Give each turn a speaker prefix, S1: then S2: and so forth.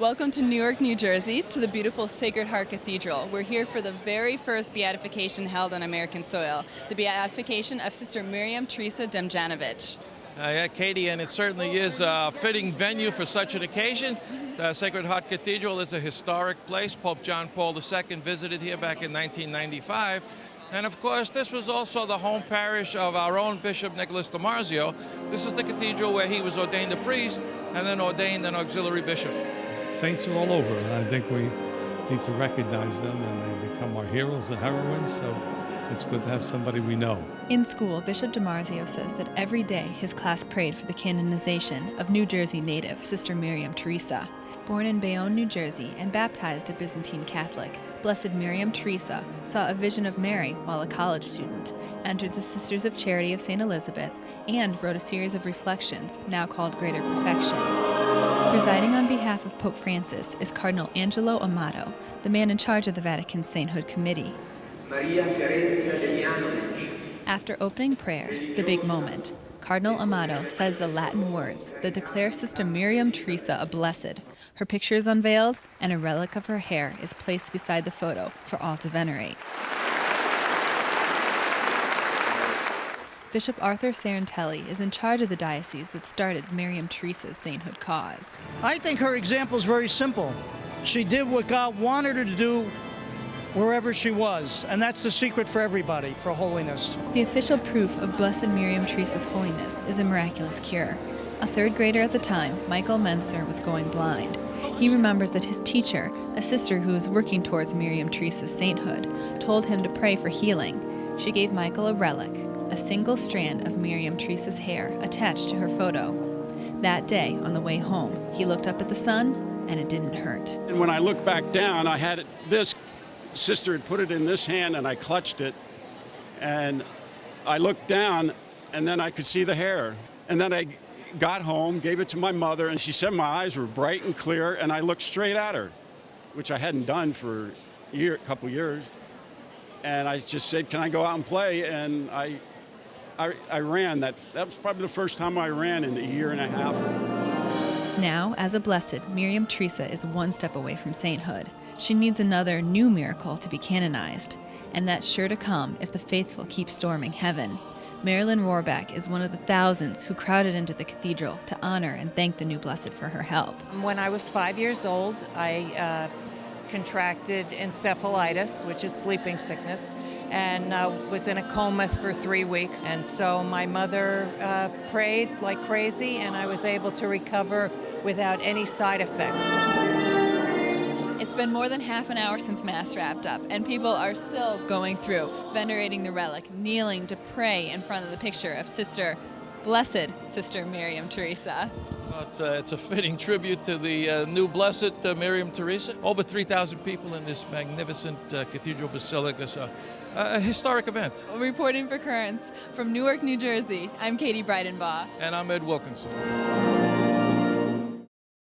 S1: Welcome to Newark, New Jersey, to the beautiful Sacred Heart Cathedral. We're here for the very first beatification held on American soil, the beatification of Sister Miriam Teresa Demjanovich.
S2: Yeah, Katie, and it certainly is a fitting venue for such an occasion. The Sacred Heart Cathedral is a historic place. Pope John Paul II visited here back in 1995. And of course, this was also the home parish of our own Bishop Nicholas DIMARZIO. This is the cathedral where he was ordained a priest and then ordained an auxiliary bishop.
S3: Saints are all over. I think we need to recognize them, and they become our heroes and heroines, so it's good to have somebody we know.
S1: In school, Bishop DIMARZIO says that every day his class prayed for the canonization of New Jersey native Sister Miriam Teresa. Born in Bayonne, New Jersey, and baptized a Byzantine Catholic, Blessed Miriam Teresa saw a vision of Mary while a college student, entered the Sisters of Charity of St. Elizabeth, and wrote a series of reflections, now called Greater Perfection. Presiding on behalf of Pope Francis is Cardinal Angelo Amato, the man in charge of the Vatican Sainthood Committee.
S4: Teresa Demjanovich.
S1: After opening prayers, the big moment, Cardinal Amato says the Latin words that declare Sister Miriam Teresa a blessed. Her picture is unveiled, and a relic of her hair is placed beside the photo for all to venerate. Bishop Arthur Serratelli is in charge of the diocese that started Miriam Teresa's sainthood cause.
S5: I think her example is very simple. She did what God wanted her to do wherever she was, and that's the secret for everybody, for holiness.
S1: The official proof of Blessed Miriam Teresa's holiness is a miraculous cure. A third grader at the time, Michael Menser, was going blind. He remembers that his teacher, a sister who was working towards Miriam Teresa's sainthood, told him to pray for healing. She gave Michael a relic, a single strand of Miriam Teresa's hair attached to her photo. That day, on the way home, he looked up at the sun, and it didn't hurt.
S6: And when I looked back down, I had this sister had put it in this hand, and I clutched it, and I looked down, and then I could see the hair. And then I got home, gave it to my mother, and she said my eyes were bright and clear, and I looked straight at her, which I hadn't done for a couple years. And I just said, "Can I go out and play?" And I ran. That was probably the first time I ran in a year and a half.
S1: Now, as a blessed, Miriam Teresa is one step away from sainthood. She needs another new miracle to be canonized, and that's sure to come if the faithful keep storming heaven. MARILYN ROHRBACH is one of the thousands who crowded into the cathedral to honor and thank the new blessed for her help.
S7: When I was 5 years old, I contracted encephalitis, which is sleeping sickness, and was in a coma for 3 weeks. And so my mother prayed like crazy, and I was able to recover without any side effects.
S1: It's been more than half an hour since Mass wrapped up, and people are still going through, venerating the relic, kneeling to pray in front of the picture of Blessed Sister Miriam Teresa.
S2: Well, it's a fitting tribute to the new blessed Miriam Teresa. Over 3,000 people in this magnificent cathedral basilica, so a historic event.
S1: Reporting for Currents from Newark, New Jersey, I'm Katie Breidenbach.
S2: And I'm Ed Wilkinson.